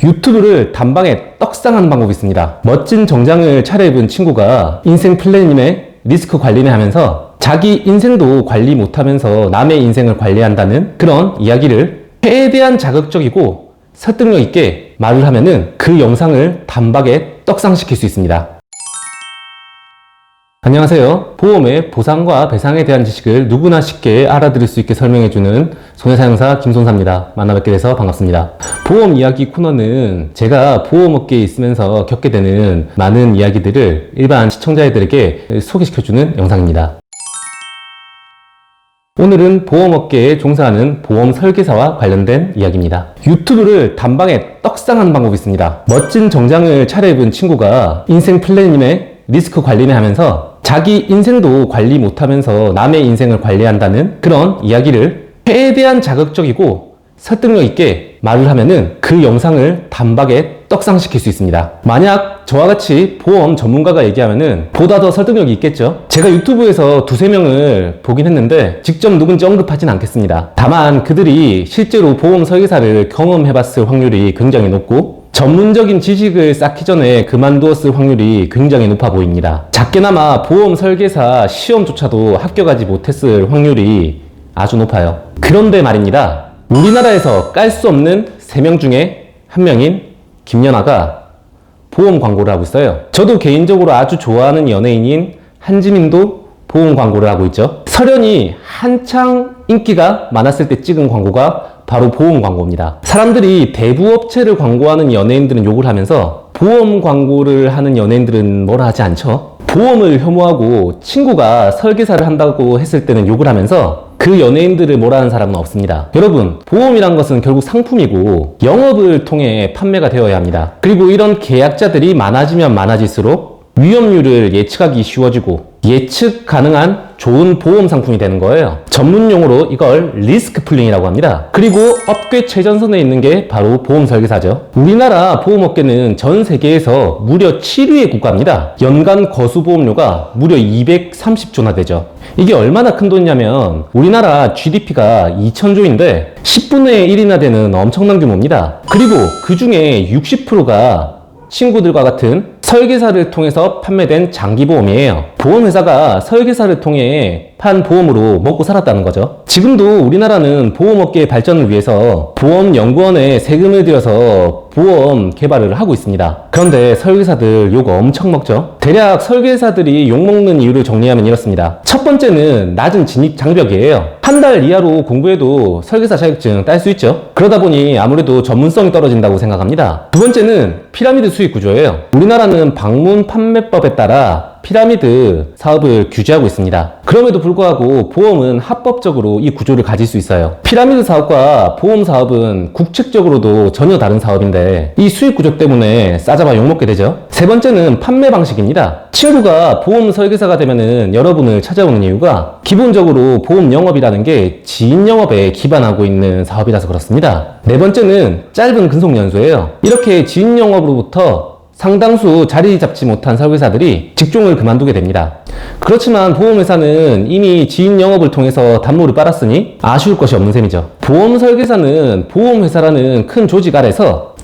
유튜브를 단방에 떡상하는 방법이 있습니다. 멋진 정장을 차려입은 친구가 인생 플래닝에 리스크 관리를 하면서 자기 인생도 관리 못하면서 남의 인생을 관리한다는 그런 이야기를 최대한 자극적이고 설득력 있게 말을 하면은 그 영상을 단박에 떡상시킬 수 있습니다. 안녕하세요. 보험의 보상과 배상에 대한 지식을 누구나 쉽게 알아들을 수 있게 설명해주는 손해사용사 김손사입니다. 만나뵙게 돼서 반갑습니다. 보험 이야기 코너는 제가 보험업계에 있으면서 겪게 되는 많은 이야기들을 일반 시청자들에게 소개시켜주는 영상입니다. 오늘은 보험업계에 종사하는 보험 설계사와 관련된 이야기입니다. 유튜브를 단방에 떡상하는 방법이 있습니다. 멋진 정장을 차려입은 친구가 인생 플래닝에 리스크 관리를 하면서 자기 인생도 관리 못하면서 남의 인생을 관리한다는 그런 이야기를 최대한 자극적이고 설득력 있게 말을 하면은 그 영상을 단박에 떡상시킬 수 있습니다. 만약 저와 같이 보험 전문가가 얘기하면은 보다 더 설득력이 있겠죠. 제가 유튜브에서 두세 명을 보긴 했는데 직접 누군지 언급하진 않겠습니다. 다만 그들이 실제로 보험 설계사를 경험해봤을 확률이 굉장히 높고 전문적인 지식을 쌓기 전에 그만두었을 확률이 굉장히 높아 보입니다. 작게나마 보험 설계사 시험조차도 합격하지 못했을 확률이 아주 높아요. 그런데 말입니다. 우리나라에서 깔 수 없는 3명 중에 1명인 김연아가 보험 광고를 하고 있어요. 저도 개인적으로 아주 좋아하는 연예인인 한지민도 보험 광고를 하고 있죠. 설현이 한창 인기가 많았을 때 찍은 광고가 바로 보험 광고입니다. 사람들이 대부업체를 광고하는 연예인들은 욕을 하면서 보험 광고를 하는 연예인들은 뭐라 하지 않죠. 보험을 혐오하고 친구가 설계사를 한다고 했을 때는 욕을 하면서 그 연예인들을 뭐라 하는 사람은 없습니다. 여러분, 보험이란 것은 결국 상품이고 영업을 통해 판매가 되어야 합니다. 그리고 이런 계약자들이 많아지면 많아질수록 위험률을 예측하기 쉬워지고 예측 가능한 좋은 보험 상품이 되는 거예요. 전문용어로 이걸 리스크 풀링이라고 합니다. 그리고 업계 최전선에 있는 게 바로 보험 설계사죠. 우리나라 보험업계는 전 세계에서 무려 7위의 국가입니다. 연간 거수보험료가 무려 230조나 되죠. 이게 얼마나 큰 돈이냐면 우리나라 GDP가 2000조인데 10분의 1이나 되는 엄청난 규모입니다. 그리고 그 중에 60%가 친구들과 같은 설계사를 통해서 판매된 장기보험이에요. 보험회사가 설계사를 통해 판 보험으로 먹고 살았다는 거죠. 지금도 우리나라는 보험업계의 발전을 위해서 보험연구원에 세금을 들여서 보험 개발을 하고 있습니다. 그런데 설계사들 욕 엄청 먹죠. 대략 설계사들이 욕먹는 이유를 정리하면 이렇습니다. 첫 번째는 낮은 진입 장벽이에요. 한 달 이하로 공부해도 설계사 자격증 딸 수 있죠. 그러다 보니 아무래도 전문성이 떨어진다고 생각합니다. 두 번째는 피라미드 수익 구조예요. 우리나라는 방문 판매법에 따라 피라미드 사업을 규제하고 있습니다. 그럼에도 불구하고 보험은 합법적으로 이 구조를 가질 수 있어요. 피라미드 사업과 보험 사업은 국책적으로도 전혀 다른 사업인데 이 수익 구조 때문에 싸잡아 욕먹게 되죠. 세 번째는 판매 방식입니다. 친구가 보험 설계사가 되면은 여러분을 찾아오는 이유가 기본적으로 보험 영업이라는 게 지인 영업에 기반하고 있는 사업이라서 그렇습니다. 네 번째는 짧은 근속 연수예요. 이렇게 지인 영업으로부터 상당수 자리 잡지 못한 설계사들이 직종을 그만두게 됩니다. 그렇지만 보험회사는 이미 지인 영업을 통해서 단물을 빨았으니 아쉬울 것이 없는 셈이죠. 보험 설계사는 보험회사라는 큰 조직 아래서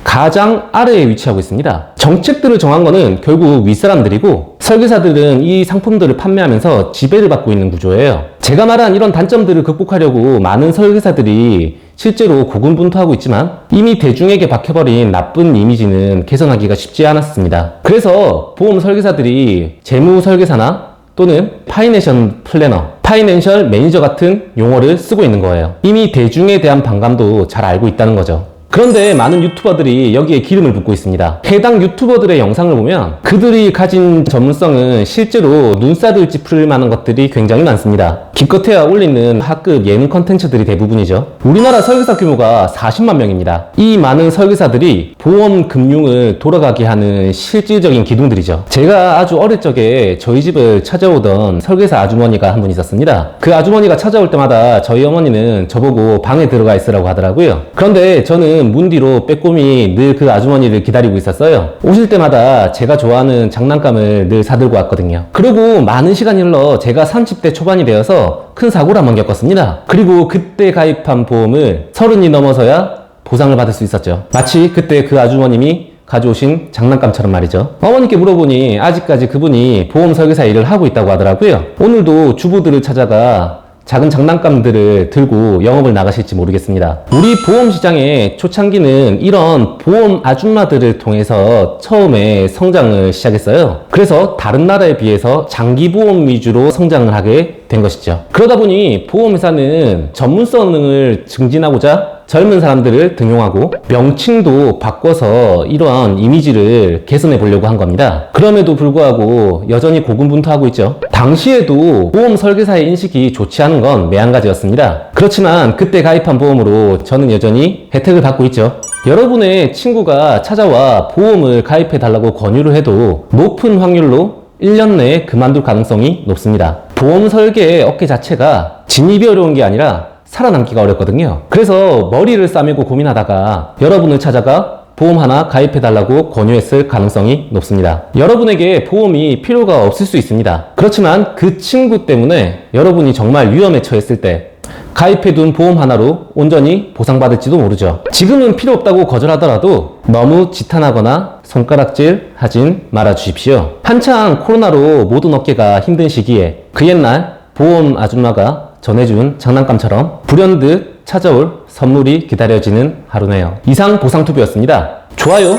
가장 아래에 위치하고 있습니다. 정책들을 정한 거는 결국 윗사람들이고 설계사들은 이 상품들을 판매하면서 지배를 받고 있는 구조예요. 제가 말한 이런 단점들을 극복하려고 많은 설계사들이 실제로 고군분투하고 있지만 이미 대중에게 박혀버린 나쁜 이미지는 개선하기가 쉽지 않았습니다. 그래서 보험 설계사들이 재무 설계사나 또는 파이낸셜 플래너, 파이낸셜 매니저 같은 용어를 쓰고 있는 거예요. 이미 대중에 대한 반감도 잘 알고 있다는 거죠. 그런데 많은 유튜버들이 여기에 기름을 붓고 있습니다. 해당 유튜버들의 영상을 보면 그들이 가진 전문성은 실제로 눈살을 찌푸릴 만한 것들이 굉장히 많습니다. 기껏해야 올리는 하급 예능 컨텐츠들이 대부분이죠. 우리나라 설계사 규모가 40만 명입니다. 이 많은 설계사들이 보험 금융을 돌아가게 하는 실질적인 기둥들이죠. 제가 아주 어릴 적에 저희 집을 찾아오던 설계사 아주머니가 한 분 있었습니다. 그 아주머니가 찾아올 때마다 저희 어머니는 저보고 방에 들어가 있으라고 하더라고요. 그런데 저는 문 뒤로 빼꼼히 늘 그 아주머니를 기다리고 있었어요. 오실 때마다 제가 좋아하는 장난감을 늘 사들고 왔거든요. 그리고 많은 시간이 흘러 제가 30대 초반이 되어서 큰 사고를 한번 겪었습니다. 그리고 그때 가입한 보험을 30이 넘어서야 보상을 받을 수 있었죠. 마치 그때 그 아주머님이 가져오신 장난감처럼 말이죠. 어머니께 물어보니 아직까지 그분이 보험 설계사 일을 하고 있다고 하더라고요. 오늘도 주부들을 찾아가 작은 장난감들을 들고 영업을 나가실지 모르겠습니다. 우리 보험 시장의 초창기는 이런 보험 아줌마들을 통해서 처음에 성장을 시작했어요. 그래서 다른 나라에 비해서 장기보험 위주로 성장을 하게 된 것이죠. 그러다 보니 보험회사는 전문성을 증진하고자 젊은 사람들을 등용하고 명칭도 바꿔서 이러한 이미지를 개선해 보려고 한 겁니다. 그럼에도 불구하고 여전히 고군분투하고 있죠. 당시에도 보험 설계사의 인식이 좋지 않은 건 매한가지였습니다. 그렇지만 그때 가입한 보험으로 저는 여전히 혜택을 받고 있죠. 여러분의 친구가 찾아와 보험을 가입해 달라고 권유를 해도 높은 확률로 1년 내에 그만둘 가능성이 높습니다. 보험 설계의 업계 자체가 진입이 어려운 게 아니라 살아남기가 어렵거든요. 그래서 머리를 싸매고 고민하다가 여러분을 찾아가 보험 하나 가입해달라고 권유했을 가능성이 높습니다. 여러분에게 보험이 필요가 없을 수 있습니다. 그렇지만 그 친구 때문에 여러분이 정말 위험에 처했을 때 가입해둔 보험 하나로 온전히 보상받을지도 모르죠. 지금은 필요 없다고 거절하더라도 너무 지탄하거나 손가락질 하진 말아주십시오. 한창 코로나로 모든 업계가 힘든 시기에 그 옛날 보험 아줌마가 전해준 장난감처럼 불현듯 찾아올 선물이 기다려지는 하루네요. 이상 보상투브였습니다. 좋아요,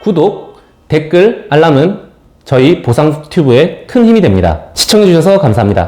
구독, 댓글, 알람은 저희 보상튜브에 큰 힘이 됩니다. 시청해주셔서 감사합니다.